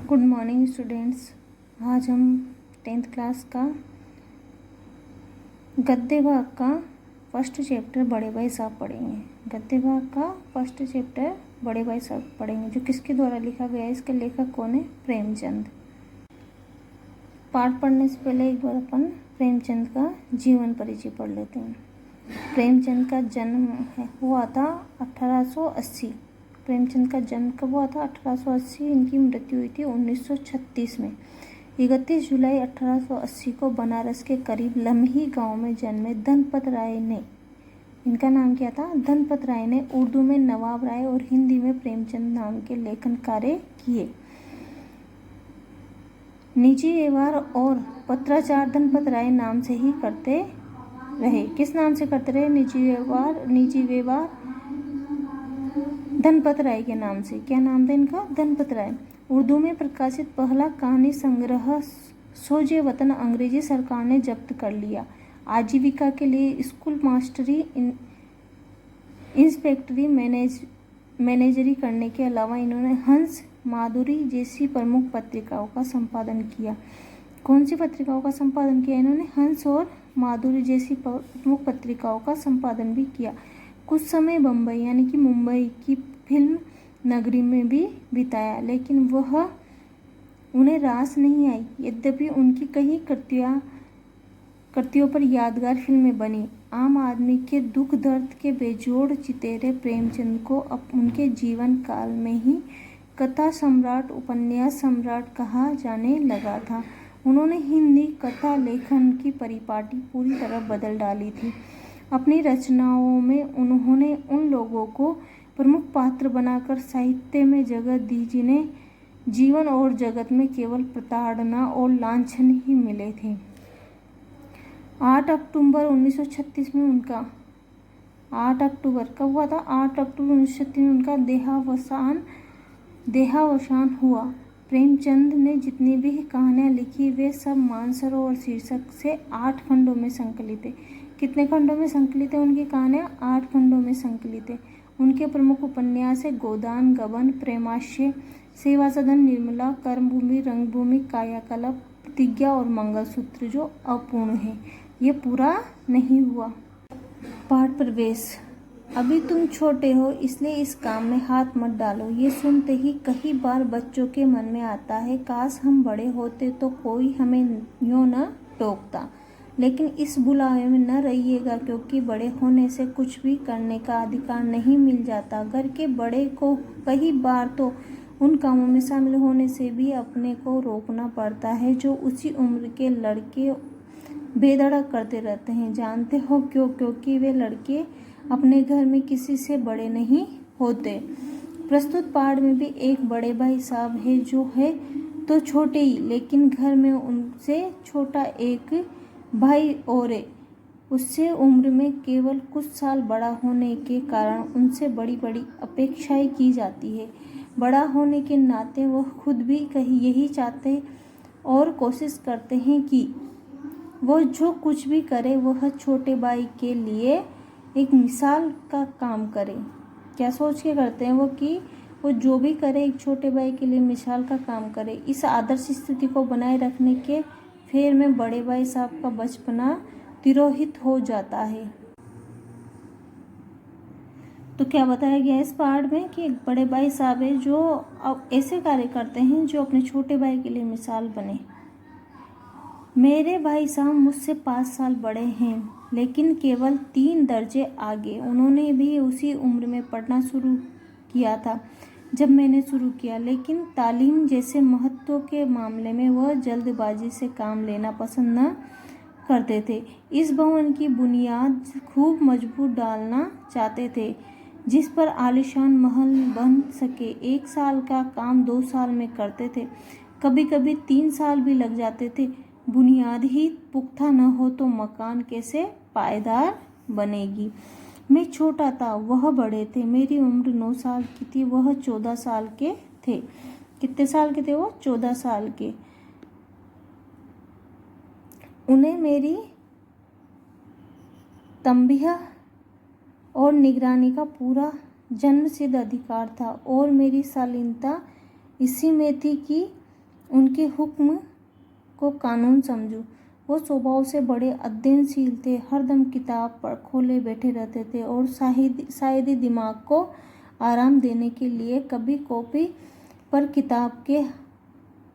Good morning students. आज हम 10th class का गद्य भाग का फर्स्ट चैप्टर बड़े भाई साहब पढ़ेंगे। गद्य भाग का फर्स्ट चैप्टर बड़े भाई साहब पढ़ेंगे, जो किसके द्वारा लिखा गया है। इसके लेखक कौन है? प्रेमचंद। पाठ पढ़ने से पहले एक बार अपन प्रेमचंद का जीवन परिचय पढ़ लेते हैं। प्रेमचंद का जन्म हुआ था 1880। प्रेमचंद का जन्म कब हुआ था? 1880। इनकी मृत्यु हुई थी 1936 में। 31 जुलाई 1880 को बनारस के करीब लम्ही गांव में जन्मे धनपत राय ने, इनका नाम क्या था? धनपत राय ने उर्दू में नवाब राय और हिंदी में प्रेमचंद नाम के लेखन कार्य किए। निजी व्यवहार और पत्राचार धनपत राय नाम से ही करते रहे। किस नाम से करते रहे? निजी व्यवहार धनपत राय के नाम से। क्या नाम था इनका? धनपत राय। उर्दू में प्रकाशित पहला कहानी संग्रह सोजे वतन अंग्रेजी सरकार ने जब्त कर लिया। आजीविका के लिए स्कूल मास्टरी, इंस्पेक्टरी, मैनेजरी करने के अलावा इन्होंने हंस, माधुरी जैसी प्रमुख पत्रिकाओं का संपादन किया। कौन सी पत्रिकाओं का संपादन किया इन्होंने? हंस और माधुरी जैसी प्रमुख पत्रिकाओं का संपादन भी किया। कुछ समय बम्बई यानी कि मुंबई की फिल्म नगरी में भी बिताया, लेकिन वह उन्हें रास नहीं आई। यद्यपि उनकी कई कृतियों पर यादगार फिल्में बनी। आम आदमी के दुख दर्द के बेजोड़ चितेरे प्रेमचंद को अब उनके जीवन काल में ही कथा सम्राट, उपन्यास सम्राट कहा जाने लगा था। उन्होंने हिंदी कथा लेखन की परिपाटी पूरी तरह बदल डाली थी। अपनी रचनाओं में उन्होंने उन लोगों को प्रमुख पात्र बनाकर साहित्य में जगह दी जिन्हें जीवन और जगत में केवल प्रताड़ना और लांछन ही मिले थे। 8 अक्टूबर 1936 में उनका 8 अक्टूबर कब हुआ था? 8 अक्टूबर 1936 में उनका देहावसान हुआ। प्रेमचंद ने जितनी भी कहानियाँ लिखी वे सब मानसरोवर शीर्षक से 8 खंडों में संकलित है। कितने खंडों में संकलित है उनकी कहानियाँ? 8 खंडों में संकलित है। उनके प्रमुख उपन्यास है गोदान, गबन, प्रेमाश्य, सेवा सदन, निर्मला, कर्मभूमि, रंगभूमि, कायाकल्प, प्रतिज्ञा और मंगलसूत्र, जो अपूर्ण है। ये पूरा नहीं हुआ। पाठ प्रवेश। अभी तुम छोटे हो इसलिए इस काम में हाथ मत डालो। ये सुनते ही कई बार बच्चों के मन में आता है, काश हम बड़े होते तो कोई हमें यूं न टोकता। लेकिन इस बुलावे में न रहिएगा, क्योंकि बड़े होने से कुछ भी करने का अधिकार नहीं मिल जाता। घर के बड़े को कई बार तो उन कामों में शामिल होने से भी अपने को रोकना पड़ता है जो उसी उम्र के लड़के बेधड़क करते रहते हैं। जानते हो क्यों? क्योंकि वे लड़के अपने घर में किसी से बड़े नहीं होते। प्रस्तुत पाठ में भी एक बड़े भाई साहब है जो है तो छोटे ही, लेकिन घर में उनसे छोटा एक भाई और है। उससे उम्र में केवल कुछ साल बड़ा होने के कारण उनसे बड़ी बड़ी अपेक्षाएं की जाती है। बड़ा होने के नाते वह खुद भी कहीं यही चाहते और कोशिश करते हैं कि वो जो कुछ भी करे वह छोटे भाई के लिए एक मिसाल का काम करे। क्या सोच के करते हैं वो? कि वो जो भी करे एक छोटे भाई के लिए मिसाल का काम करे। इस आदर्श स्थिति को बनाए रखने के फेर में बड़े भाई साहब का बचपना तिरोहित हो जाता है। तो क्या बताया गया इस पाठ में कि एक बड़े भाई साहब है जो अब ऐसे कार्य करते हैं जो अपने छोटे भाई के लिए मिसाल बने। मेरे भाई साहब मुझसे 5 साल बड़े हैं, लेकिन केवल 3 दर्जे आगे। उन्होंने भी उसी उम्र में पढ़ना शुरू किया था जब मैंने शुरू किया, लेकिन तालीम जैसे महत्व के मामले में वह जल्दबाजी से काम लेना पसंद न करते थे। इस भवन की बुनियाद खूब मजबूत डालना चाहते थे जिस पर आलीशान महल बन सके। 1 साल का काम 2 साल में करते थे, कभी कभी 3 साल भी लग जाते थे। बुनियाद ही पुख्ता न हो तो मकान कैसे पायदार बनेगी। मैं छोटा था, वह बड़े थे। मेरी उम्र 9 साल की थी, वह 14 साल के थे। कितने साल के थे वो? 14 साल के। उन्हें मेरी तंबीह और निगरानी का पूरा जन्मसिद्ध अधिकार था, और मेरी शालीनता इसी में थी कि उनके हुक्म को कानून समझूं। वो स्वभाव से बड़े अध्ययनशील थे, हरदम किताब पर खोले बैठे रहते थे और शायद दिमाग को आराम देने के लिए कभी कॉपी पर किताब के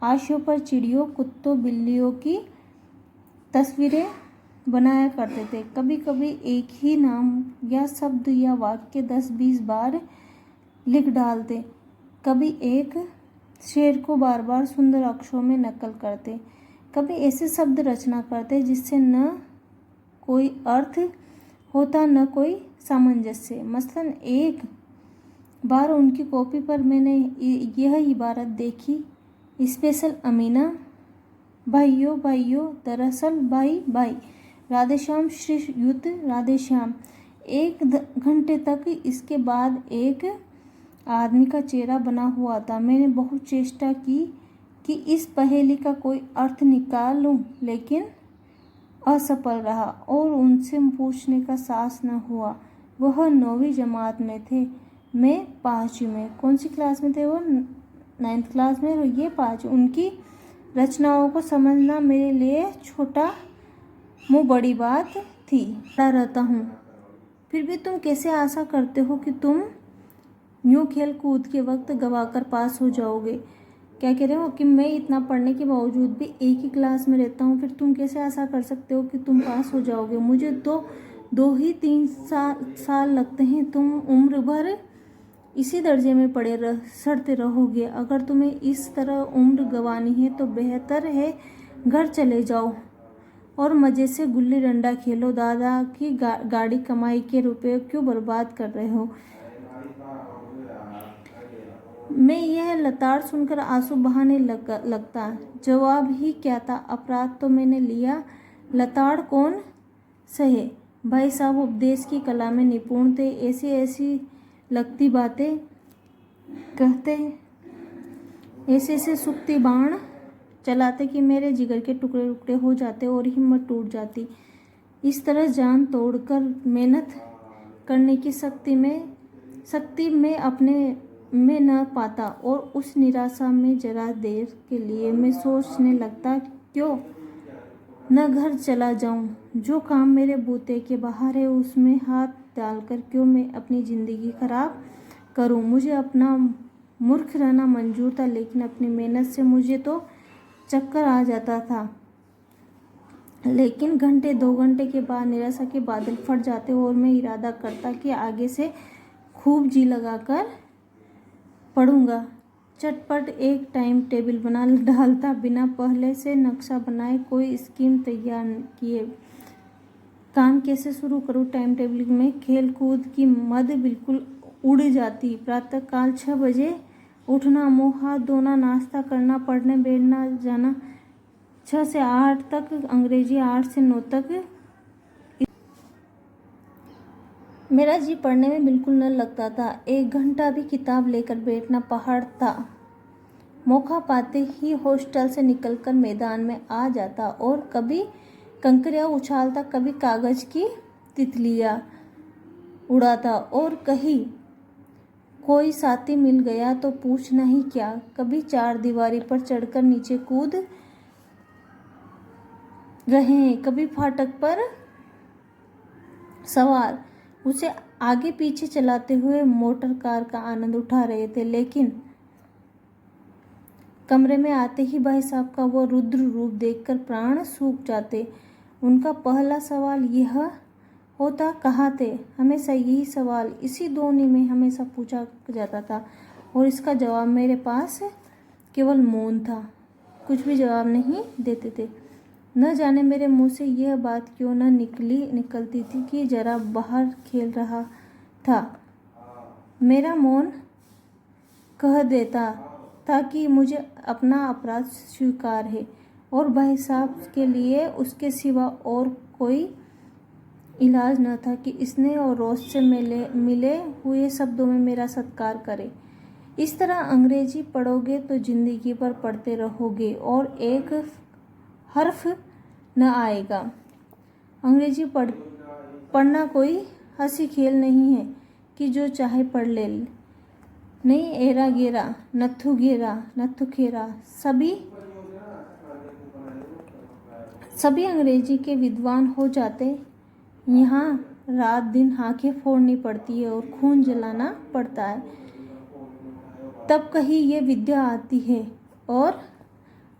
हाशियों पर चिड़ियों, कुत्तों, बिल्लियों की तस्वीरें बनाया करते थे। कभी कभी एक ही नाम या शब्द या वाक्य 10-20 बार लिख डालते। कभी एक शेर को बार बार सुंदर अक्षरों में नकल करते। कभी ऐसे शब्द रचना करते जिससे न कोई अर्थ होता न कोई सामंजस्य। मसलन एक बार उनकी कॉपी पर मैंने यह इबारत देखी, स्पेशल अमीना, भाइयों भाइयों, दरअसल भाई भाई, राधेश्याम श्रीयुत राधेश्याम। 1 घंटे तक इसके बाद एक आदमी का चेहरा बना हुआ था। मैंने बहुत चेष्टा की कि इस पहेली का कोई अर्थ निकालूं, लेकिन असफल रहा और उनसे पूछने का साहस न हुआ। वह 9वीं जमात में थे, मैं 5वीं में। कौन सी क्लास में थे वो? 9th क्लास में, और ये 5। उनकी रचनाओं को समझना मेरे लिए छोटा मुँह बड़ी बात थी। पढ़ता रहता हूँ, फिर भी तुम कैसे आशा करते हो कि तुम यूँ खेल कूद के वक्त गवाकर पास हो जाओगे? क्या कह रहे हो कि मैं इतना पढ़ने के बावजूद भी एक ही क्लास में रहता हूँ, फिर तुम कैसे आशा कर सकते हो कि तुम पास हो जाओगे? मुझे तो 2 ही 3 साल लगते हैं, तुम उम्र भर इसी दर्जे में पड़े सड़ते रहोगे। अगर तुम्हें इस तरह उम्र गंवानी है तो बेहतर है घर चले जाओ और मज़े से गुल्ली डंडा खेलो। दादा की गाड़ी कमाई के रुपए क्यों बर्बाद कर रहे हो? मैं यह लताड़ सुनकर आंसू बहाने लगता। जवाब ही क्या था, अपराध तो मैंने लिया, लताड़ कौन सहे? भाई साहब उपदेश की कला में निपुण थे, ऐसी लगती बातें कहते, ऐसे सुक्ति बाण चलाते कि मेरे जिगर के टुकड़े टुकड़े हो जाते और हिम्मत टूट जाती। इस तरह जान तोड़कर मेहनत करने की शक्ति में अपने में न पाता और उस निराशा में जरा देर के लिए मैं सोचने लगता, क्यों न घर चला जाऊं? जो काम मेरे बूते के बाहर है उसमें हाथ डालकर क्यों मैं अपनी ज़िंदगी खराब करूं? मुझे अपना मूर्ख रहना मंजूर था, लेकिन अपनी मेहनत से मुझे तो चक्कर आ जाता था। लेकिन 1-2 घंटे के बाद निराशा के बादल फट जाते और मैं इरादा करता कि आगे से खूब जी लगाकर पढ़ूंगा। चटपट एक टाइम टेबल बना डालता, बिना पहले से नक्शा बनाए, कोई स्कीम तैयार किए। काम कैसे शुरू करूं? टाइम टेबल में खेल कूद की मद बिल्कुल उड़ जाती। प्रातःकाल 6 बजे उठना, मुँह हाथ धोना, नाश्ता करना, पढ़ने बैठना जाना। 6 से 8 तक अंग्रेजी, 8 से 9 तक। मेरा जी पढ़ने में बिल्कुल न लगता था। 1 घंटा भी किताब लेकर बैठना पहाड़ था। मौका पाते ही हॉस्टल से निकलकर मैदान में आ जाता और कभी कंकरियाँ उछालता, कभी कागज की तितलियाँ उड़ाता और कहीं कोई साथी मिल गया तो पूछना ही क्या, कभी 4 दीवारी पर चढ़कर नीचे कूद रहे हैं, कभी फाटक पर सवार उसे आगे पीछे चलाते हुए मोटर कार का आनंद उठा रहे थे। लेकिन कमरे में आते ही भाई साहब का वो रुद्र रूप देखकर प्राण सूख जाते। उनका पहला सवाल यह होता, कहाँ थे? हमेशा यही सवाल इसी दोनी में हमेशा पूछा जाता था और इसका जवाब मेरे पास केवल मौन था। कुछ भी जवाब नहीं देते थे। न जाने मेरे मुंह से यह बात क्यों न निकलती थी कि जरा बाहर खेल रहा था। मेरा मौन कह देता था कि मुझे अपना अपराध स्वीकार है और भाई साहब के लिए उसके सिवा और कोई इलाज न था कि स्नेह और रोष से मिले हुए शब्दों में मेरा सत्कार करे। इस तरह अंग्रेजी पढ़ोगे तो जिंदगी भर पढ़ते रहोगे और एक हर्फ न आएगा। अंग्रेजी पढ़ना कोई हंसी खेल नहीं है कि जो चाहे पढ़ ले। नहीं, एरा गेरा, नथु घेरा, नथु खेरा, सभी सभी अंग्रेजी के विद्वान हो जाते। यहाँ रात दिन आंखें फोड़नी पड़ती है और खून जलाना पड़ता है, तब कहीं ये विद्या आती है। और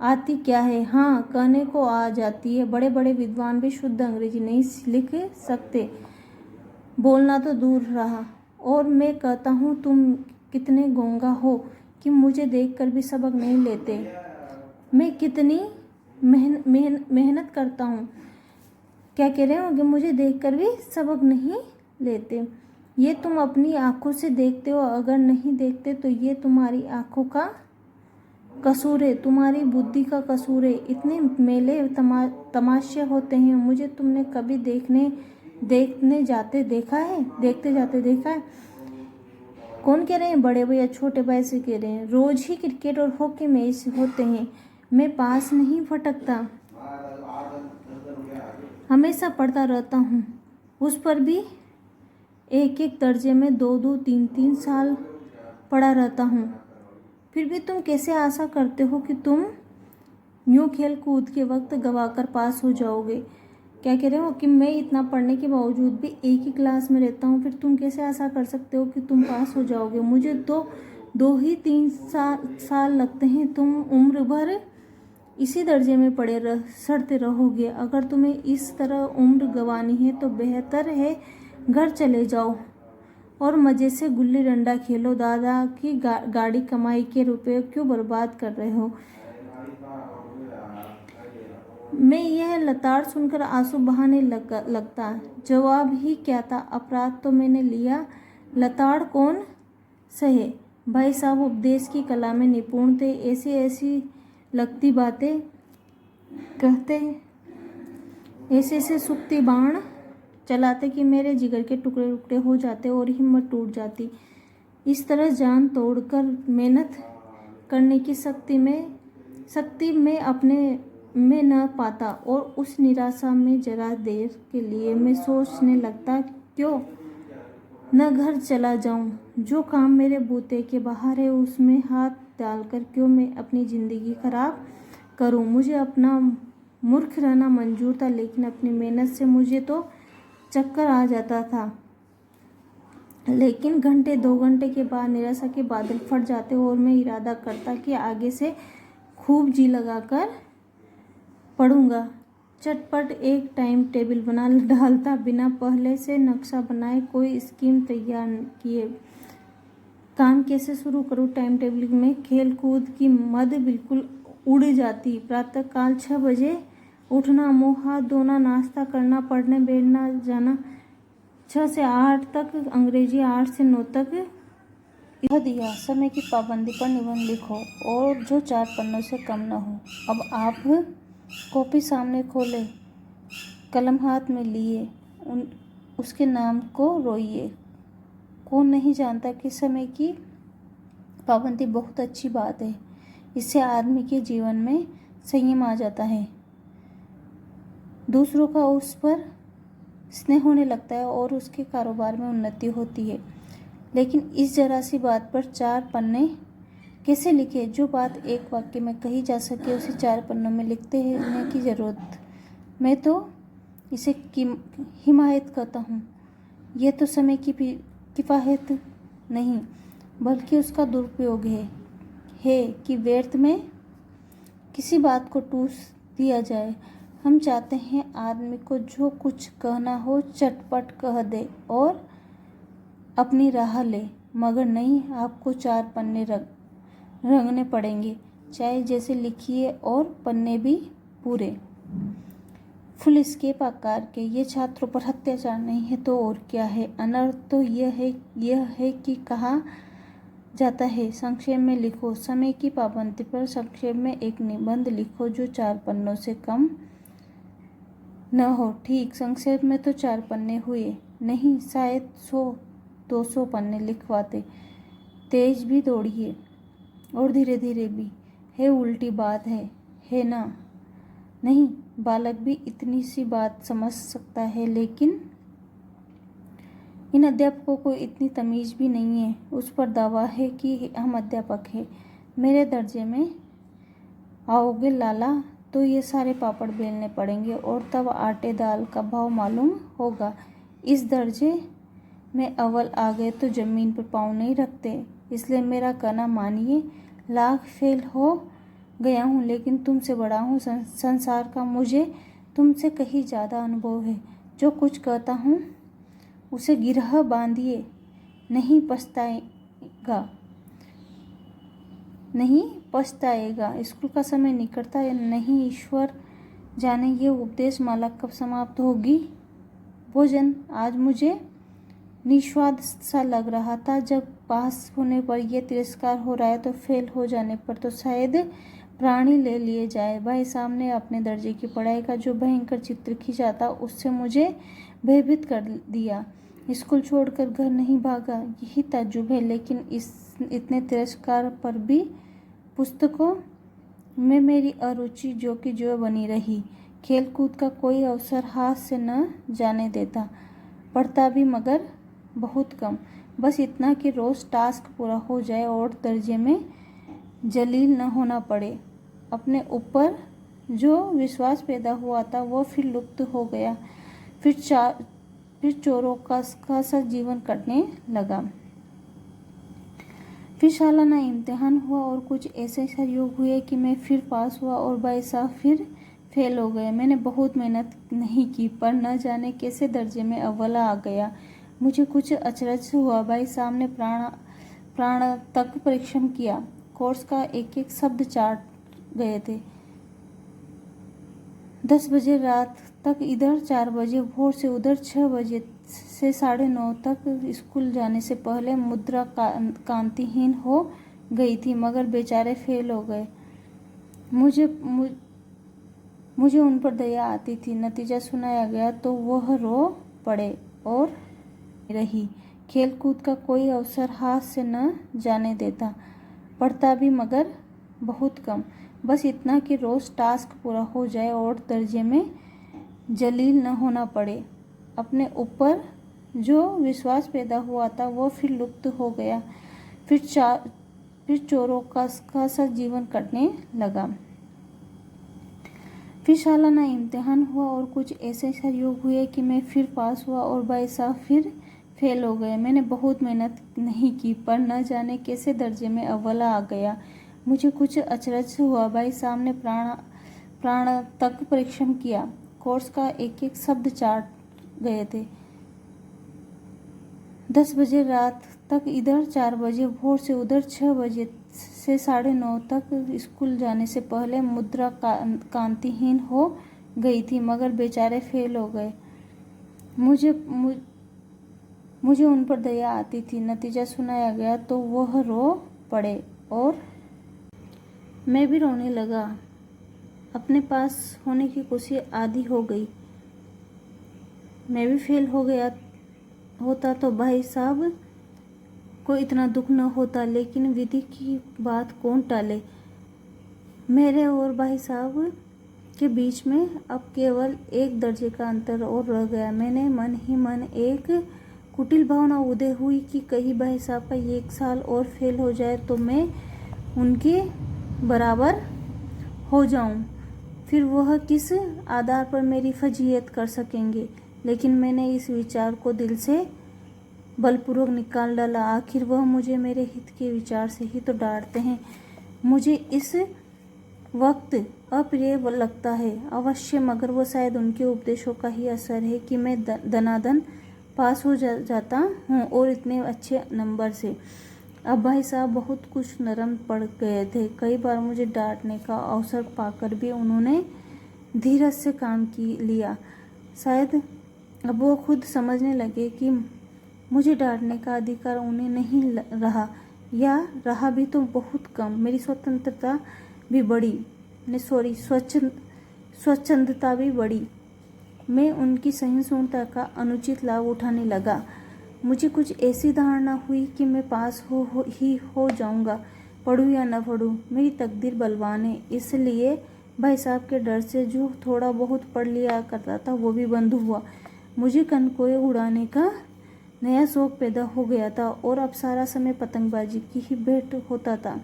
आती क्या है? हाँ, कहने को आ जाती है। बड़े बड़े विद्वान भी शुद्ध अंग्रेजी नहीं लिख सकते, बोलना तो दूर रहा। और मैं कहता हूँ, तुम कितने गूंगा हो कि मुझे देखकर भी सबक नहीं लेते। मैं कितनी मेहनत करता हूँ। क्या कह रहे हो कि मुझे देखकर भी सबक नहीं लेते? ये तुम अपनी आंखों से देखते हो, अगर नहीं देखते तो ये तुम्हारी आंखों का कसूर है, तुम्हारी बुद्धि का कसूर है। इतने मेले तमाशे होते हैं, मुझे तुमने कभी देखते जाते देखा है? कौन कह रहे हैं? बड़े भैया छोटे भाई से कह रहे हैं। रोज ही क्रिकेट और हॉकी मैच होते हैं, मैं पास नहीं फटकता, हमेशा पढ़ता रहता हूँ। उस पर भी एक एक दर्जे में 2-2, 3-3 साल पढ़ा रहता हूँ। फिर भी तुम कैसे आशा करते हो कि तुम यूँ खेल कूद के वक्त गवाकर पास हो जाओगे? क्या कह रहे हो कि मैं इतना पढ़ने के बावजूद भी एक ही क्लास में रहता हूँ, फिर तुम कैसे आशा कर सकते हो कि तुम पास हो जाओगे? मुझे तो 2 ही 3 साल लगते हैं, तुम उम्र भर इसी दर्जे में पड़े सड़ते रहोगे। अगर तुम्हें इस तरह उम्र गंवानी है तो बेहतर है घर चले जाओ और मज़े से गुल्ली डंडा खेलो। दादा की गाड़ी कमाई के रुपए क्यों बर्बाद कर रहे हो? मैं यह लताड़ सुनकर आंसू बहाने लगता। जवाब ही क्या था? अपराध तो मैंने लिया, लताड़ कौन सहे? भाई साहब उपदेश की कला में निपुण थे, ऐसी लगती बातें कहते, ऐसे सुक्ति बाण चलाते कि मेरे जिगर के टुकड़े टुकड़े हो जाते और हिम्मत टूट जाती। इस तरह जान तोड़कर मेहनत करने की शक्ति में अपने में न पाता और उस निराशा में जरा देर के लिए मैं सोचने लगता, क्यों न घर चला जाऊं? जो काम मेरे बूते के बाहर है उसमें हाथ डालकर क्यों मैं अपनी ज़िंदगी खराब करूं? मुझे अपना मूर्ख रहना मंजूर था, लेकिन अपनी मेहनत से मुझे तो चक्कर आ जाता था। लेकिन घंटे 2 घंटे के बाद निराशा के बादल फट जाते और मैं इरादा करता कि आगे से खूब जी लगाकर पढ़ूंगा। चटपट एक टाइम टेबल बना डालता, बिना पहले से नक्शा बनाए, कोई स्कीम तैयार किए। काम कैसे शुरू करूं? टाइम टेबल में खेल कूद की मद बिल्कुल उड़ जाती। प्रातः काल 6 बजे उठना, मुँह हाथ धोना, नाश्ता करना, पढ़ने बैठना जाना। 6 से 8 तक अंग्रेजी, 8 से 9 तक यह दिया। समय की पाबंदी पर निबंध लिखो और जो 4 पन्नों से कम न हो। अब आप कॉपी सामने खोले, कलम हाथ में लिए, उसके नाम को रोइए। कौन नहीं जानता कि समय की पाबंदी बहुत अच्छी बात है, इससे आदमी के जीवन में संयम आ जाता है, दूसरों का उस पर स्नेह होने लगता है और उसके कारोबार में उन्नति होती है। लेकिन इस जरा सी बात पर 4 पन्ने कैसे लिखे? जो बात एक वाक्य में कही जा सके उसे 4 पन्नों में लिखते हैं की ज़रूरत। मैं तो इसे हिमायत करता हूँ। यह तो समय की किफ़ायत नहीं बल्कि उसका दुरुपयोग है कि व्यर्थ में किसी बात को टूस दिया जाए। हम चाहते हैं आदमी को जो कुछ कहना हो चटपट कह दे और अपनी राह ले, मगर नहीं, आपको 4 पन्ने रंगने पड़ेंगे, चाहे जैसे लिखिए, और पन्ने भी पूरे फुल स्केप आकार के। ये छात्रों पर अत्याचार नहीं है तो और क्या है? अनर्थ तो यह है कि कहा जाता है संक्षेप में लिखो। समय की पाबंदी पर संक्षेप में एक निबंध लिखो जो 4 पन्नों से कम न हो। ठीक, संक्षेप में तो 4 पन्ने हुए नहीं, शायद 100-200 पन्ने लिखवाते। तेज भी दौड़िए और धीरे धीरे भी। है उल्टी बात है ना? नहीं, बालक भी इतनी सी बात समझ सकता है, लेकिन इन अध्यापकों को इतनी तमीज़ भी नहीं है। उस पर दावा है कि हम अध्यापक हैं। मेरे दर्जे में आओगे लाला तो ये सारे पापड़ बेलने पड़ेंगे और तब आटे दाल का भाव मालूम होगा। इस दर्जे में अव्वल आ गए तो ज़मीन पर पाँव नहीं रखते, इसलिए मेरा कहना मानिए। लाख फेल हो गया हूँ लेकिन तुमसे बड़ा हूँ। संसार का मुझे तुमसे कहीं ज़्यादा अनुभव है। जो कुछ कहता हूँ उसे गिरह बांधिए, नहीं पछताएगा, नहीं पछताएगा। स्कूल का समय निकटता है, नहीं ईश्वर जाने ये उपदेश माला कब समाप्त होगी। भोजन आज मुझे निस्वाद सा लग रहा था। जब पास होने पर यह तिरस्कार हो रहा है तो फेल हो जाने पर तो शायद प्राणी ले लिए जाए। भाई साहब ने अपने दर्जे की पढ़ाई का जो भयंकर चित्र खींचा था उससे मुझे भयभीत कर दिया। स्कूल छोड़कर घर नहीं भागा, यही ताज्जुब है। लेकिन इतने तिरस्कार पर भी पुस्तकों में मेरी अरुचि जो की जो बनी रही। खेल कूद का कोई अवसर हाथ से न जाने देता, पढ़ता भी मगर बहुत कम। बस इतना कि रोज़ टास्क पूरा हो जाए और दर्जे में जलील न होना पड़े। अपने ऊपर जो विश्वास पैदा हुआ था वो फिर लुप्त हो गया। फिर चोरों का सा जीवन कटने लगा। फिर सालाना इम्तिहान हुआ और कुछ ऐसे सहयोग हुए कि मैं फिर पास हुआ और भाई साहब फिर फेल हो गए। मैंने बहुत मेहनत नहीं की पर न जाने कैसे दर्जे में अव्वल आ गया। मुझे कुछ अचरज हुआ। भाई साहब ने प्राण तक परिश्रम किया, कोर्स का एक एक शब्द चाट गए थे। 10 बजे रात तक इधर, 4 बजे भोर से उधर, 6 बजे से 9:30 तक स्कूल जाने से पहले मुद्रा कांतिहीन हो गई थी, मगर बेचारे फेल हो गए। मुझे उन पर दया आती थी। नतीजा सुनाया गया तो वह रो पड़े और रही। खेल कूद का कोई अवसर हाथ से न जाने देता, पढ़ता भी मगर बहुत कम। बस इतना कि रोज़ टास्क पूरा हो जाए और दर्जे में जलील न होना पड़े। अपने ऊपर जो विश्वास पैदा हुआ था वो फिर लुप्त हो गया। फिर चोरों का सा जीवन कटने लगा। फिर सालाना इम्तिहान हुआ और कुछ ऐसे सहयोग हुए कि मैं फिर पास हुआ और भाई साहब फिर फेल हो गए। मैंने बहुत मेहनत नहीं की पर न जाने कैसे दर्जे में अव्वल आ गया। मुझे कुछ अचरज हुआ। भाई साहब ने प्राण तक परिश्रम किया, कोर्स का एक एक शब्द चाट गए थे। 10 बजे रात तक इधर, 4 बजे भोर से उधर, 6 बजे से 9:30 तक स्कूल जाने से पहले मुद्रा कांतिहीन हो गई थी, मगर बेचारे फेल हो गए। मुझे उन पर दया आती थी। नतीजा सुनाया गया तो वह रो पड़े और मैं भी रोने लगा। अपने पास होने की खुशी आधी हो गई। मैं भी फेल हो गया होता तो भाई साहब को इतना दुख न होता, लेकिन विधि की बात कौन टाले। मेरे और भाई साहब के बीच में अब केवल एक दर्जे का अंतर और रह गया। मैंने मन ही मन एक कुटिल भावना उदय हुई कि कहीं भाई साहब का 1 साल और फेल हो जाए तो मैं उनके बराबर हो जाऊं। फिर वह किस आधार पर मेरी फजीहत कर सकेंगे। लेकिन मैंने इस विचार को दिल से बलपूर्वक निकाल डाला। आखिर वह मुझे मेरे हित के विचार से ही तो डांटते हैं। मुझे इस वक्त अप्रिय लगता है अवश्य, मगर वो शायद उनके उपदेशों का ही असर है कि मैं दनादन पास हो जाता हूँ और इतने अच्छे नंबर से। अब भाई साहब बहुत कुछ नरम पड़ गए थे। कई बार मुझे डांटने का अवसर पाकर भी उन्होंने धीरज से काम लिया। शायद अब वो खुद समझने लगे कि मुझे डांटने का अधिकार उन्हें नहीं रहा, या रहा भी तो बहुत कम। मेरी स्वतंत्रता भी बढ़ी, स्वच्छंदता भी बढ़ी। मैं उनकी सहिष्णुता का अनुचित लाभ उठाने लगा। मुझे कुछ ऐसी धारणा हुई कि मैं पास हो जाऊंगा, पढ़ूं या न पढ़ूं, मेरी तकदीर बलवान है। इसलिए भाई साहब के डर से जो थोड़ा बहुत पढ़ लिया करता था वो भी बंद हुआ। मुझे कनकोए उड़ाने का नया शौक पैदा हो गया था और अब सारा समय पतंगबाजी की ही भेंट होता था।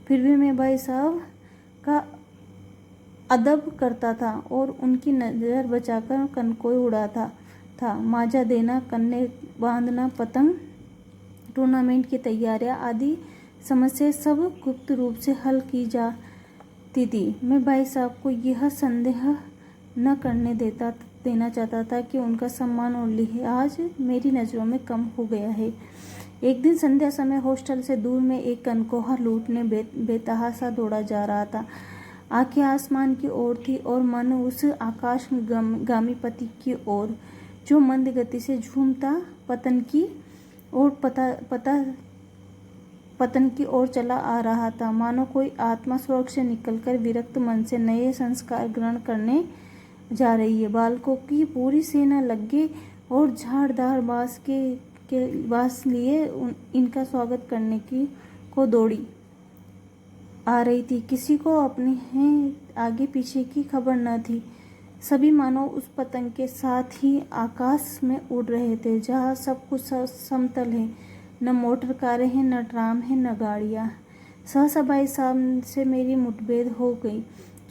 फिर भी मैं भाई साहब का अदब करता था और उनकी नज़र बचाकर कनकोई उड़ाता था। माजा देना, कन्ने बांधना, पतंग टूर्नामेंट की तैयारियां आदि समस्याएं सब गुप्त रूप से हल की जाती थी। मैं भाई साहब को यह संदेह न करने देना चाहता था कि उनका सम्मान और लिहाज मेरी नज़रों में कम हो गया है। एक दिन संध्या समय हॉस्टल से दूर में एक कनकोहा लूटने बेतहासा दौड़ा जा रहा था। आंखें आसमान की ओर थी और मन उस आकाशगामी पथिक की ओर जो मंद गति से झूमता पतन की ओर चला आ रहा था। मानो कोई आत्मा स्वर्ग से निकलकर विरक्त मन से नए संस्कार ग्रहण करने जा रही है। बालकों की पूरी सेना लग्गे और झाड़दार बांस लिए इनका स्वागत करने को दौड़ी आ रही थी। किसी को अपने आगे पीछे की खबर न थी। सभी मानो उस पतंग के साथ ही आकाश में उड़ रहे थे जहाँ सब कुछ समतल है। न मोटर कारें हैं, न ट्राम है, न गाड़ियाँ। सहसा भाई साहब से मेरी मुठभेड़ हो गई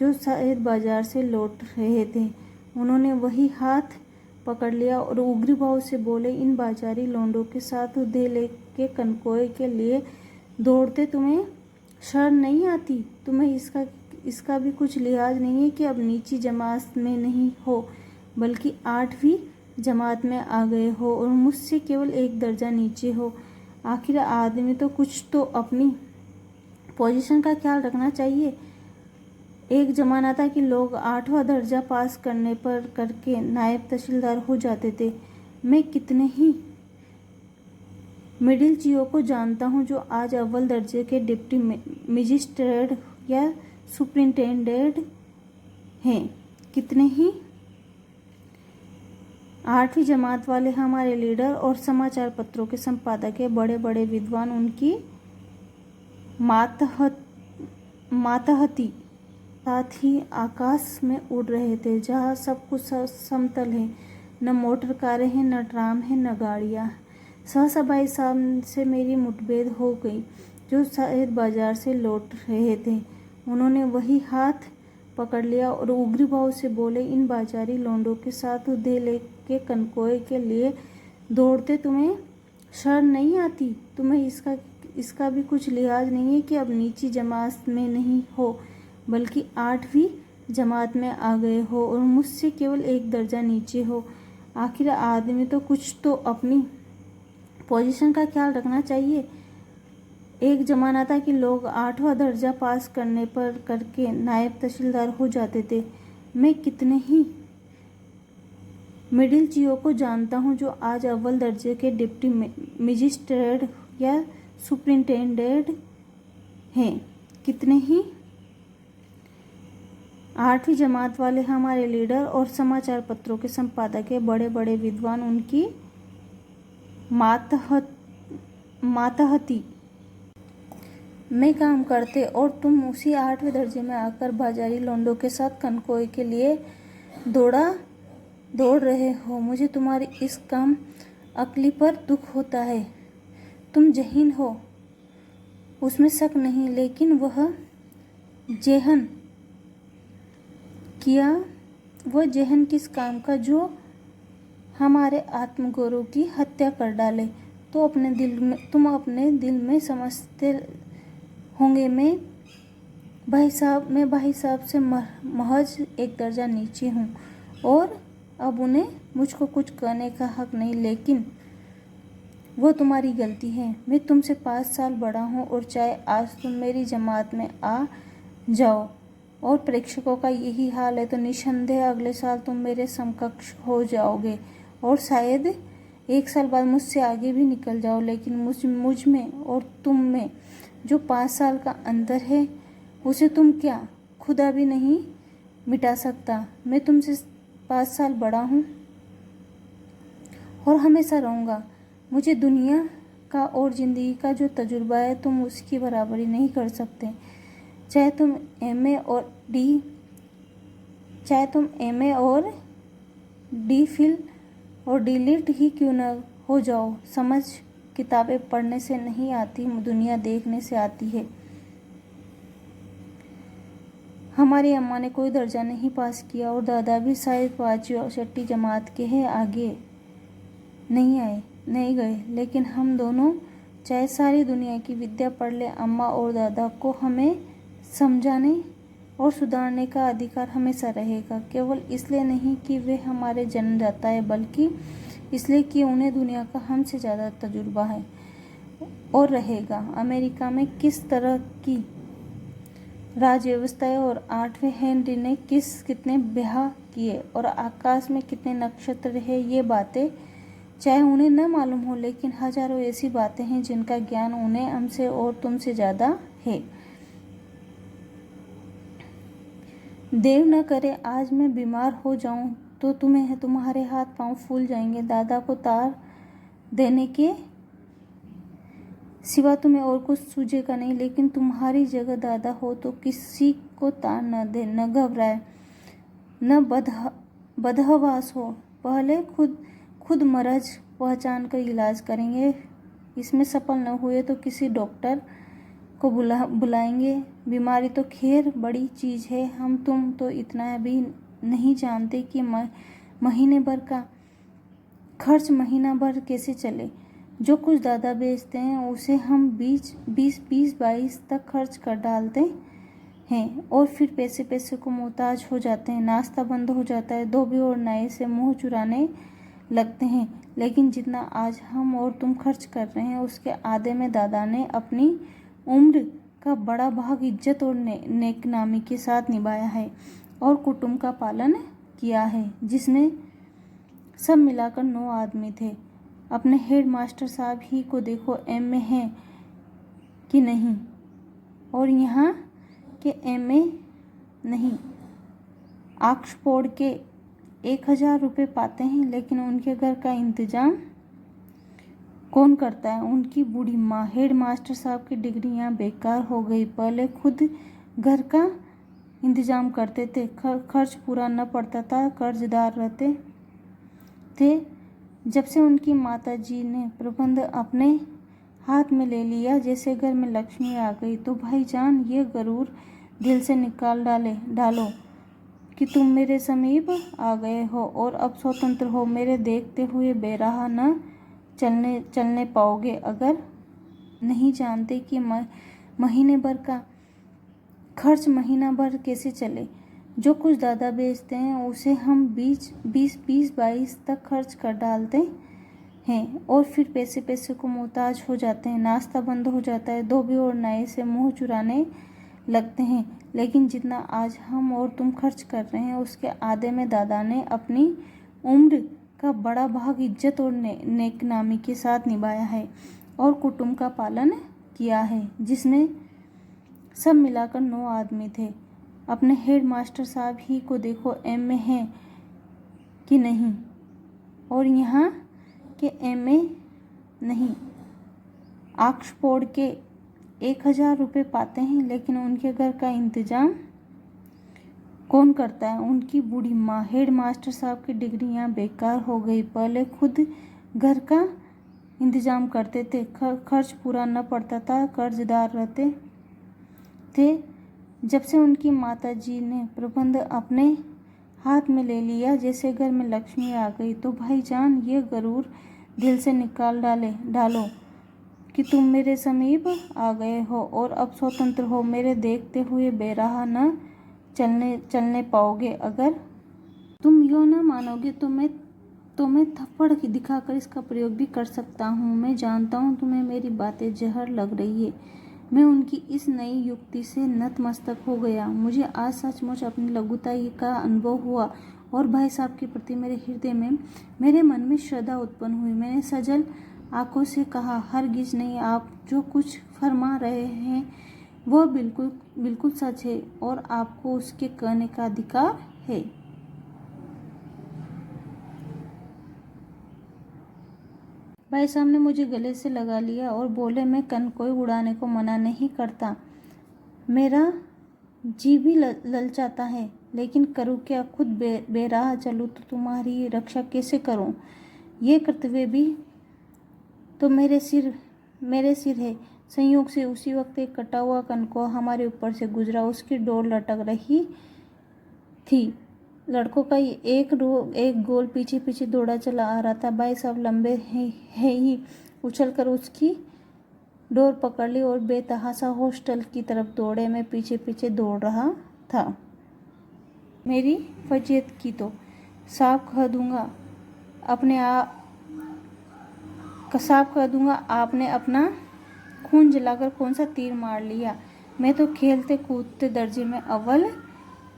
जो शायद बाजार से लौट रहे थे। उन्होंने वही हाथ पकड़ लिया और उग्र भाव से बोले, इन बाजारी लोंडों के साथ दे लेके कनकोए के लिए दौड़ते तुम्हें शर्म नहीं आती? तुम्हें इसका भी कुछ लिहाज नहीं है कि अब नीची जमात में नहीं हो बल्कि 8वीं जमात में आ गए हो और मुझसे केवल एक दर्जा नीचे हो। आखिर आदमी तो कुछ तो अपनी पोजीशन का ख्याल रखना चाहिए। एक जमाना था कि लोग 8वां दर्जा पास करके नायब तहसीलदार हो जाते थे। मैं कितने ही मिडिल जियो को जानता हूँ जो आज अव्वल दर्जे के डिप्टी मजिस्ट्रेट या सुपरिंटेंडेंट हैं। कितने ही 8वीं जमात वाले हमारे लीडर और समाचार पत्रों के संपादक है। बड़े बड़े विद्वान उनकी मातहती साथ ही आकाश में उड़ रहे थे जहाँ सब कुछ समतल है। न मोटर कारें हैं, न ट्राम है, न गाड़ियाँ। सहसा भाई साहब से मेरी मुठभेड़ हो गई जो शायद बाजार से लौट रहे थे। उन्होंने वही हाथ पकड़ लिया और उग्र भाव से बोले, इन बाजारी लोंडों के साथ दे लेके कनकोए के लिए दौड़ते तुम्हें शर्म नहीं आती? तुम्हें इसका भी कुछ लिहाज नहीं है कि अब नीची जमात में नहीं हो बल्कि 8वीं जमात में आ गए हो और मुझसे केवल एक दर्जा नीचे हो। आखिर आदमी तो कुछ तो अपनी पोजीशन का ख्याल रखना चाहिए। एक जमाना था कि लोग 8वां दर्जा पास करके नायब तहसीलदार हो जाते थे। मैं कितने ही मिडिल जियो को जानता हूँ जो आज अव्वल दर्जे के डिप्टी मजिस्ट्रेट या सुपरिंटेंडेंट हैं। कितने ही 8वीं जमात वाले हमारे लीडर और समाचार पत्रों के संपादक है। बड़े बड़े विद्वान उनकी मातहती में काम करते और तुम उसी 8वें दर्जे में आकर बाजारी लोंडों के साथ कनकोए के लिए दौड़ रहे हो। मुझे तुम्हारी इस काम अक्ली पर दुख होता है। तुम जहीन हो, उसमें शक नहीं, लेकिन वह जेहन किस काम का जो हमारे आत्मगौरव की हत्या कर डाले। तुम अपने दिल में समझते होंगे मैं भाई साहब से महज एक दर्जा नीचे हूँ और अब उन्हें मुझको कुछ कहने का हक नहीं, लेकिन वो तुम्हारी गलती है। मैं तुमसे 5 साल बड़ा हूँ और चाहे आज तुम मेरी जमात में आ जाओ और प्रेक्षकों का यही हाल है तो निस्संदेह अगले साल तुम मेरे समकक्ष हो जाओगे और शायद 1 साल बाद मुझसे आगे भी निकल जाओ। लेकिन मुझ में और तुम में जो 5 साल का अंतर है उसे तुम क्या खुदा भी नहीं मिटा सकता। मैं तुमसे 5 साल बड़ा हूँ और हमेशा रहूँगा। मुझे दुनिया का और ज़िंदगी का जो तजुर्बा है तुम उसकी बराबरी नहीं कर सकते। चाहे तुम एमए और डी फिल और डिलीट ही क्यों न हो जाओ। समझ किताबें पढ़ने से नहीं आती, दुनिया देखने से आती है। हमारी अम्मा ने कोई दर्जा नहीं पास किया और दादा भी शायद 5वीं और 6ठी जमात के हैं, आगे नहीं गए। लेकिन हम दोनों चाहे सारी दुनिया की विद्या पढ़ ले, अम्मा और दादा को हमें समझाने और सुधारने का अधिकार हमेशा रहेगा। केवल इसलिए नहीं कि वे हमारे जन्मदाता है, बल्कि इसलिए कि उन्हें दुनिया का हमसे ज़्यादा तजुर्बा है और रहेगा। अमेरिका में किस तरह की राज व्यवस्था है और 8वें हेनरी ने कितने ब्याह किए और आकाश में कितने नक्षत्र है, ये बातें चाहे उन्हें न मालूम हो, लेकिन हजारों ऐसी बातें हैं जिनका ज्ञान उन्हें हमसे और तुमसे ज़्यादा है। देव न करे आज मैं बीमार हो जाऊं तो तुम्हारे हाथ पांव फूल जाएंगे। दादा को तार देने के सिवा तुम्हें और कुछ सूझेगा नहीं, लेकिन तुम्हारी जगह दादा हो तो किसी को तार न दे, न घबराए, न बदहवास हो। पहले खुद मर्ज पहचान कर इलाज करेंगे। इसमें सफल न हुए तो किसी डॉक्टर को बुलाएंगे। बीमारी तो खैर बड़ी चीज़ है, हम तुम तो इतना भी नहीं जानते कि महीने भर का खर्च महीना भर कैसे चले। जो कुछ दादा बेचते हैं उसे हम 20-22 तक खर्च कर डालते हैं और फिर पैसे को मोहताज हो जाते हैं। नाश्ता बंद हो जाता है, धोबी और नाई से मुंह चुराने लगते हैं। लेकिन जितना आज हम और तुम खर्च कर रहे हैं उसके आधे में दादा ने अपनी उम्र का बड़ा भाग इज्जत और नेकनामी के साथ निभाया है और कुटुंब का पालन किया है, जिसमें सब मिलाकर 9 आदमी थे। अपने हेड मास्टर साहब ही को देखो, एमए हैं कि नहीं, और यहाँ के एमए नहीं ऑक्सफोर्ड के 1000 रुपये पाते हैं, लेकिन उनके घर का इंतजाम कौन करता है? उनकी बूढ़ी माँ। हेड मास्टर साहब की डिग्रियाँ बेकार हो गई। पहले खुद घर का इंतजाम करते थे, खर्च पूरा न पड़ता था, कर्जदार रहते थे। जब से उनकी माता जी ने प्रबंध अपने हाथ में ले लिया, जैसे घर में लक्ष्मी आ गई, तो भाईजान ये गरूर दिल से निकाल डालो कि तुम मेरे समीप आ गए हो और अब स्वतंत्र हो। मेरे देखते हुए बेराह न चलने पाओगे। अगर नहीं जानते कि महीने भर का खर्च महीना भर कैसे चले। जो कुछ दादा बेचते हैं उसे हम 20-22 तक खर्च कर डालते हैं और फिर पैसे को मोहताज हो जाते हैं। नाश्ता बंद हो जाता है, धोबी और नाई से मुंह चुराने लगते हैं। लेकिन जितना आज हम और तुम खर्च कर रहे हैं उसके आधे में दादा ने अपनी उम्र का बड़ा भाग इज्जत और नेकनामी के साथ निभाया है और कुटुंब का पालन किया है, जिसमें सब मिलाकर 9 आदमी थे। अपने हेड मास्टर साहब ही को देखो, एमए हैं कि नहीं, और यहाँ के एमए नहीं ऑक्सफोर्ड के 1000 रुपये पाते हैं, लेकिन उनके घर का इंतजाम कौन करता है? उनकी बूढ़ी माँ। हेड मास्टर साहब की डिग्रियाँ बेकार हो गई। पहले खुद घर का इंतजाम करते थे, खर्च पूरा न पड़ता था, कर्जदार रहते थे। जब से उनकी माता जी ने प्रबंध अपने हाथ में ले लिया, जैसे घर में लक्ष्मी आ गई, तो भाईजान ये गरूर दिल से निकाल डालो कि तुम मेरे समीप आ गए हो और अब स्वतंत्र हो। मेरे देखते हुए बेराह न चलने पाओगे। अगर तुम यो न मानोगे तो मैं थप्पड़ दिखाकर इसका प्रयोग भी कर सकता हूँ। मैं जानता हूँ तुम्हें मेरी बातें जहर लग रही है। मैं उनकी इस नई युक्ति से नतमस्तक हो गया। मुझे आज सचमुच अपनी लघुता का अनुभव हुआ और भाई साहब के प्रति मेरे हृदय में, मेरे मन में श्रद्धा उत्पन्न हुई। मैंने सजल आंखों से कहा, हरगिज नहीं, आप जो कुछ फरमा रहे हैं वह बिल्कुल सच है और आपको उसके कहने का अधिकार है। भाई साहब ने मुझे गले से लगा लिया और बोले, मैं कनकोई उड़ाने को मना नहीं करता, मेरा जी भी ललचाता है, लेकिन करूँ क्या? खुद बेराह चलूँ तो तुम्हारी रक्षा कैसे करूँ? ये कर्तव्य भी तो मेरे सिर है। संयोग से उसी वक्त एक कटा हुआ कनकौआ हमारे ऊपर से गुजरा। उसकी डोर लटक रही थी। लड़कों का एक गोल पीछे पीछे दौड़ा चला आ रहा था। भाई साहब लंबे है ही उछल कर उसकी डोर पकड़ ली और बेतहाशा हॉस्टल की तरफ दौड़े। मैं पीछे पीछे दौड़ रहा था। मेरी फजीयत की तो साफ कह दूंगा आपने अपना खून जलाकर कौन सा तीर मार लिया। मैं तो खेलते कूदते दर्जे में अव्वल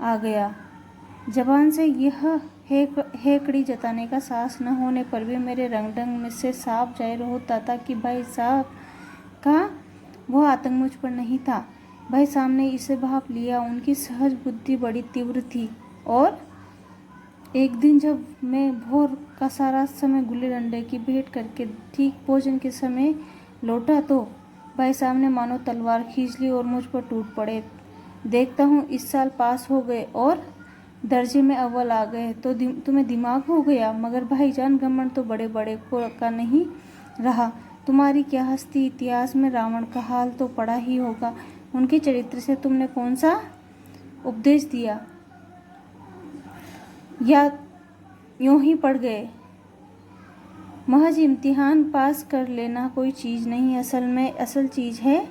आ गया। जबान से यह हेकड़ी जताने का साहस न होने पर भी मेरे रंग ढंग में से साफ जाहिर होता था कि भाई साहब का वह आतंक मुझ पर नहीं था। भाई साहब ने इसे भाप लिया। उनकी सहज बुद्धि बड़ी तीव्र थी। और एक दिन जब मैं भोर का सारा समय गुल्ली डंडे की भेंट करके ठीक भोजन के समय लौटा तो भाई साहब ने मानो तलवार खींच ली और मुझ पर टूट पड़े। देखता हूँ इस साल पास हो गए और दर्जे में अव्वल आ गए तो तुम्हें दिमाग हो गया। मगर भाईजान घमंड तो बड़े बड़े का नहीं रहा। तुम्हारी क्या हस्ती। इतिहास में रावण का हाल तो पढ़ा ही होगा। उनके चरित्र से तुमने कौन सा उपदेश दिया, या यूं ही पढ़ गए। महज इम्तिहान पास कर लेना कोई चीज़ नहीं। असल चीज़ है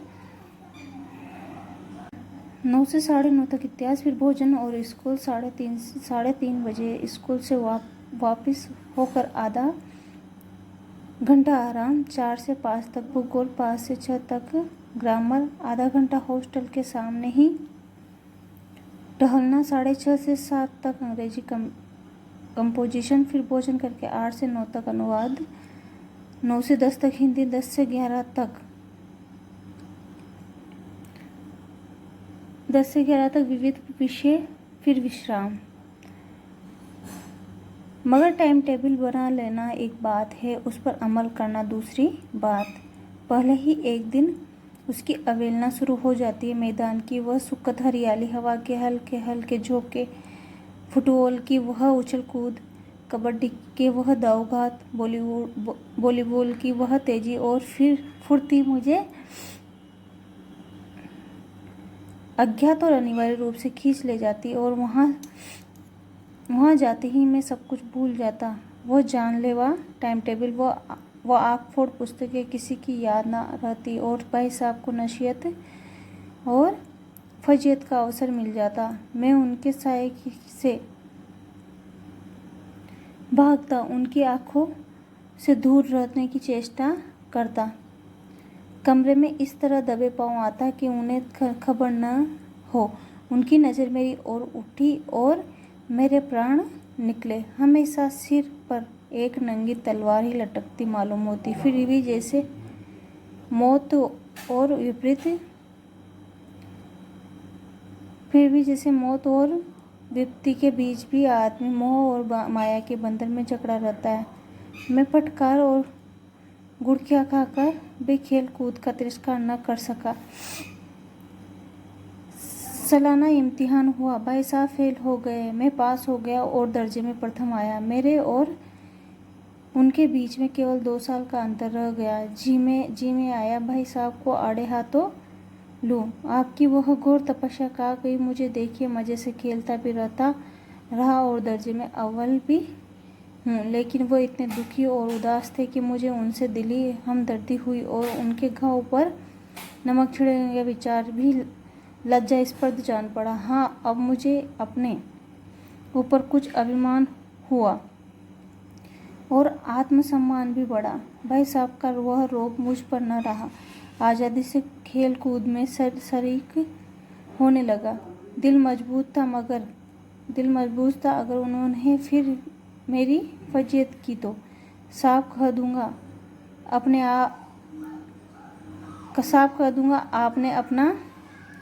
9 से 9:30 तक इतिहास, फिर भोजन और स्कूल। 3:30 बजे स्कूल से वापस होकर आधा घंटा आराम। 4 से 5 तक भूगोल, 5 से 6 तक ग्रामर, आधा घंटा हॉस्टल के सामने ही टहलना। 6:30 से 7 तक अंग्रेजी कंपोजिशन, फिर भोजन करके 8 से 9 तक अनुवाद। 9 से 10 तक हिंदी, 10 से 11 तक विविध विषय, फिर विश्राम। मगर टाइम टेबल बना लेना एक बात है, उस पर अमल करना दूसरी बात। पहले ही एक दिन उसकी अवहेलना शुरू हो जाती है। मैदान की वह सुखद हरियाली, हवा के हल्के हल्के झोंके, फुटबॉल की वह उछल कूद, कबड्डी के वह दांव-घात, वॉलीबॉल की वह तेजी और फिर फुर्ती मुझे अज्ञात और अनिवार्य रूप से खींच ले जाती और वहाँ जाते ही मैं सब कुछ भूल जाता। वो जानलेवा टाइम टेबल, वो आँख फोड़ पुस्तकें, किसी की याद ना रहती और भाई साहब को नसीहत और फजीयत का अवसर मिल जाता। मैं उनके साए से भागता, उनकी आंखों से दूर रहने की चेष्टा करता। कमरे में इस तरह दबे पाँव आता कि उन्हें खबर न हो। उनकी नज़र मेरी ओर उठी और मेरे प्राण निकले। हमेशा सिर पर एक नंगी तलवार ही लटकती मालूम होती। फिर भी जैसे मौत और विपत्ति के बीच भी आदमी मोह और माया के बंधन में जकड़ा रहता है। मैं फटकार और गुड़कियाँ खाकर भी खेल कूद का तिरस्कार न कर सका। सालाना इम्तिहान हुआ। भाई साहब फेल हो गए, मैं पास हो गया और दर्जे में प्रथम आया। मेरे और उनके बीच में केवल 2 साल का अंतर रह गया। जी में आया भाई साहब को आड़े हाथों लूं। आपकी वह घोर तपस्या का गई। मुझे देखिए, मज़े से खेलता भी रहा और दर्जे में अव्वल भी हूँ। लेकिन वो इतने दुखी और उदास थे कि मुझे उनसे दिली हमदर्दी हुई और उनके घाव पर नमक छिड़कने का विचार भी लज्जास्पद जान पड़ा। हाँ, अब मुझे अपने ऊपर कुछ अभिमान हुआ और आत्मसम्मान भी बढ़ा। भाई साहब का वह रोब मुझ पर न रहा। आज़ादी से खेल कूद में शरीक होने लगा। दिल मजबूत था। अगर उन्होंने फिर मेरी फजीयत की तो साफ कह दूंगा आपने अपना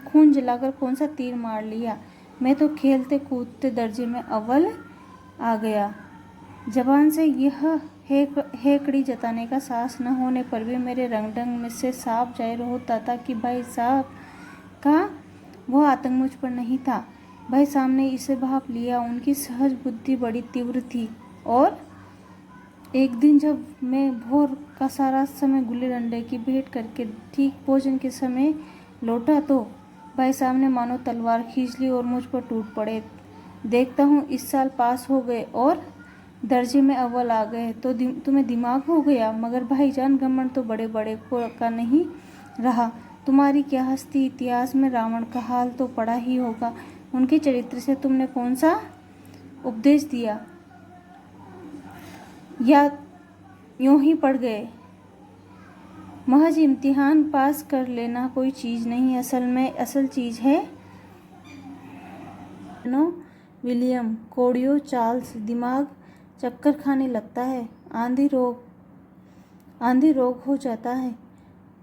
खून जलाकर कौन सा तीर मार लिया। मैं तो खेलते कूदते दर्जे में अव्वल आ गया। जबान से यह हेकड़ी जताने का साहस न होने पर भी मेरे रंग ढंग में से साफ जाहिर होता था कि भाई साहब का वह आतंक मुझ पर नहीं था। भाई साहब ने इसे भाप लिया। उनकी सहज बुद्धि बड़ी तीव्र थी। और एक दिन जब मैं भोर का सारा समय गुल्ली डंडे की भेंट करके ठीक भोजन के समय लौटा तो भाई साहब ने मानो तलवार खींच ली और मुझ पर टूट पड़े। देखता हूँ इस साल पास हो गए और दर्जे में अव्वल आ गए तो तुम्हें दिमाग हो गया। मगर भाईजान घमंड तो बड़े बड़े को का नहीं रहा। तुम्हारी क्या हस्ती, इतिहास में रावण का हाल तो पढ़ा ही होगा। उनके चरित्र से तुमने कौन सा उपदेश दिया, या यूं ही पढ़ गए। महज इम्तिहान पास कर लेना कोई चीज़ नहीं, असल चीज़ है विलियम कोड़ियो चार्ल्स। दिमाग चक्कर खाने लगता है, आंधी रोग हो जाता है।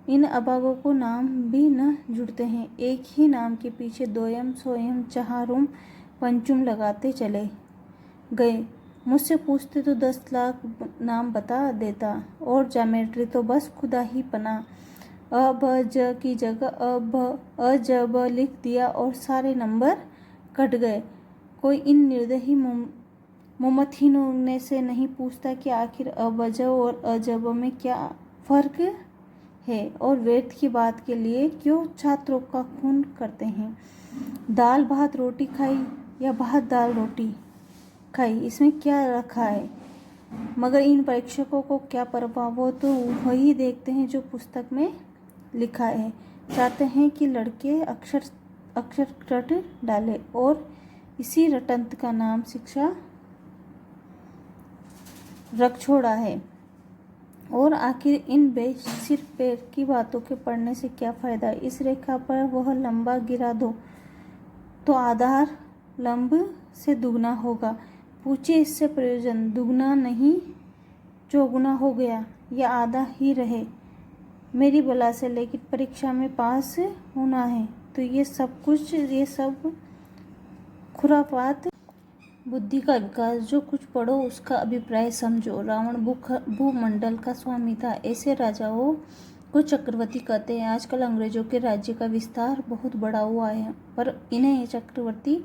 इन अभागों को नाम भी न जुड़ते हैं। एक ही नाम के पीछे दोयम सोयम चहारुम पंचुम लगाते चले गए। मुझसे पूछते तो 10 लाख नाम बता देता, और ज्योमेट्री तो बस खुदा ही पना। अ ब ज की जगह अ ज ब लिख दिया और सारे नंबर कट गए। कोई इन निर्दयी मुमतहीनों ने से नहीं पूछता कि आखिर अ ब ज और अ ज ब में क्या फ़र्क है, और वेद की बात के लिए क्यों छात्रों का खून करते हैं। दाल भात रोटी खाई या भात दाल रोटी खाई, इसमें क्या रखा है। मगर इन परीक्षकों को क्या परवाह, वो तो वही देखते हैं जो पुस्तक में लिखा है। चाहते हैं कि लड़के अक्षर रट डाले, और इसी रटंत का नाम शिक्षा रख छोड़ा है। और आखिर इन बेसिर पैर की बातों के पढ़ने से क्या फ़ायदा। इस रेखा पर वह लंबा गिरा दो तो आधार लंब से दुगना होगा। पूछे इससे प्रयोजन, दुगना नहीं चौगुना हो गया या आधा ही रहे मेरी बला से, लेकिन परीक्षा में पास होना है। तो ये सब खुराफात, बुद्धि का विकास। जो कुछ पढ़ो उसका अभिप्राय समझो। रावण भूमंडल का स्वामी था। ऐसे राजाओं को चक्रवर्ती कहते हैं। आजकल अंग्रेजों के राज्य का विस्तार बहुत बड़ा हुआ है, पर इन्हें चक्रवर्ती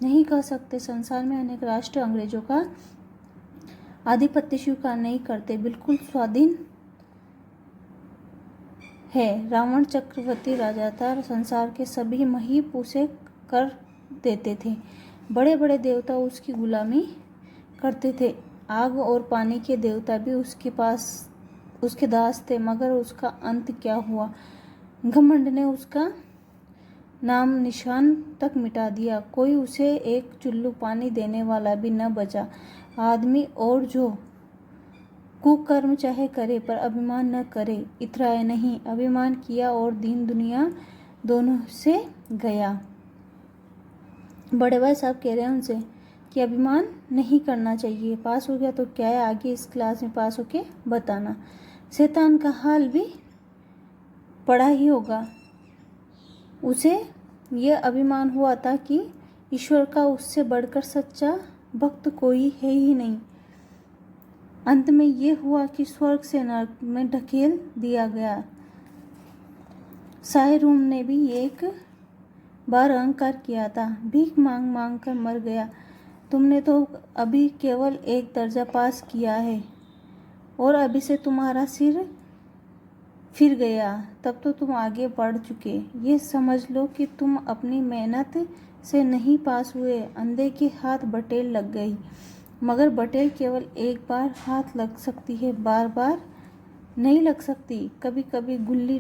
नहीं कह सकते। संसार में अनेक राष्ट्र अंग्रेजों का आधिपत्य स्वीकार नहीं करते, बिल्कुल स्वाधीन है। रावण चक्रवर्ती राजा था, संसार के सभी महीप उसे कर देते थे। बड़े बड़े देवता उसकी गुलामी करते थे। आग और पानी के देवता भी उसके दास थे। मगर उसका अंत क्या हुआ। घमंड ने उसका नाम निशान तक मिटा दिया। कोई उसे एक चुल्लू पानी देने वाला भी न बचा। आदमी और जो कुकर्म चाहे करे, पर अभिमान न करे। इतराए नहीं, अभिमान किया और दीन दुनिया दोनों से गया। बड़े भाई साहब कह रहे हैं उनसे कि अभिमान नहीं करना चाहिए। पास हो गया तो क्या है, आगे इस क्लास में पास होके बताना। शैतान का हाल भी पढ़ा ही होगा। उसे यह अभिमान हुआ था कि ईश्वर का उससे बढ़कर सच्चा भक्त कोई है ही नहीं। अंत में ये हुआ कि स्वर्ग से नरक में ढकेल दिया गया। साहिरूम ने भी एक बार अहंकार किया था, भीख मांग मांग कर मर गया। तुमने तो अभी केवल एक दर्जा पास किया है, और अभी से तुम्हारा सिर फिर गया, तब तो तुम आगे बढ़ चुके। ये समझ लो कि तुम अपनी मेहनत से नहीं पास हुए। अंधे के हाथ बटेल लग गई, मगर बटेल केवल एक बार हाथ लग सकती है, बार बार नहीं लग सकती। कभी कभी गुल्ली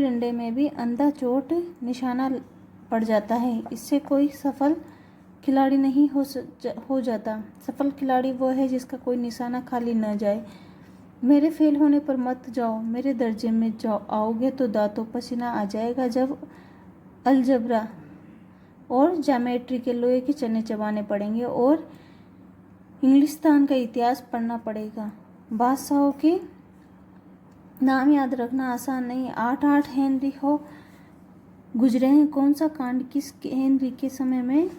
डंडे में भी अंधा चोट निशाना पड़ जाता है। इससे कोई सफल खिलाड़ी नहीं हो जाता। सफल खिलाड़ी वो है जिसका कोई निशाना खाली न जाए। मेरे फेल होने पर मत जाओ, मेरे दर्जे में जाओ। आओगे तो दांतों पसीना आ जाएगा जब अलजबरा और ज्योमेट्री के लोहे के चने चबाने पड़ेंगे, और इंग्लिस्तान का इतिहास पढ़ना पड़ेगा। बादशाहों के नाम याद रखना आसान नहीं। 8 हेनरी हो गुजरे हैं। कौन सा कांड किस हेनरी के समय में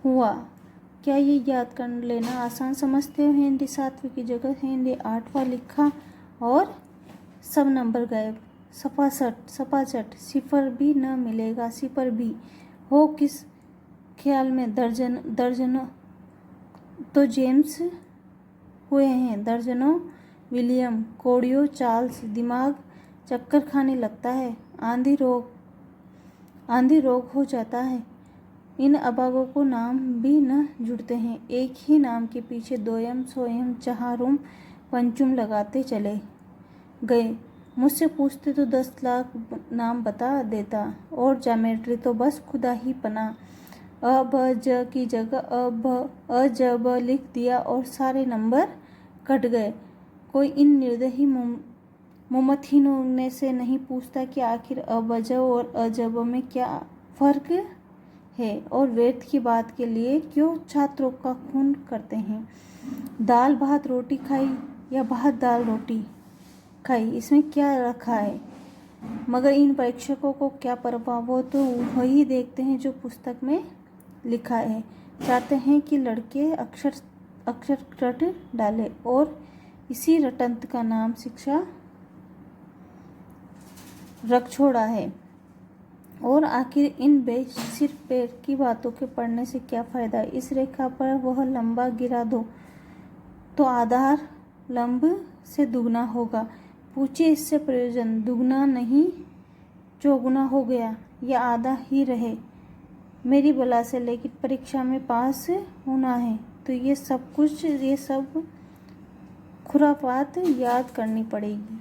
हुआ, क्या ये याद कर लेना आसान समझते हो। हेनरी 7वें की जगह हेनरी 8वां लिखा और सब नंबर गायब। सपाचट सिफर भी न मिलेगा। सिफर भी हो किस ख्याल में दर्जनों तो जेम्स हुए हैं। दर्जनों विलियम, कोड़ियों चार्ल्स, दिमाग चक्कर खाने लगता है, आंधी रोग हो जाता है। इन अभागों को नाम भी न जुड़ते हैं। एक ही नाम के पीछे दोयम, सोयम, चहारुम, पंचुम लगाते चले गए। मुझसे पूछते तो 10 लाख नाम बता देता, और ज्योमेट्री तो बस खुदा ही पना। अ ब ज की जगह अ ज ब लिख दिया और सारे नंबर कट गए। कोई इन निर्दयी मुमतहीनों ने से नहीं पूछता कि आखिर अ ब ज और अ ज ब में क्या फ़र्क है, और वेद की बात के लिए क्यों छात्रों का खून करते हैं। दाल भात रोटी खाई या भात दाल रोटी खाई, इसमें क्या रखा है। मगर इन परीक्षकों को क्या परवाह, वो तो वही देखते हैं जो पुस्तक में लिखा है। चाहते हैं कि लड़के अक्षर रट डाले, और इसी रटंत का नाम शिक्षा रख छोड़ा है। और आखिर इन बेसिर पेड़ की बातों के पढ़ने से क्या फ़ायदा। इस रेखा पर वह लंबा गिरा दो तो आधार लंब से दुगना होगा। पूछिए इससे प्रयोजन। दुगना नहीं, चौगुना हो गया या आधा ही रहे मेरी बला से, लेकिन परीक्षा में पास होना है तो ये सब खुराफात याद करनी पड़ेगी।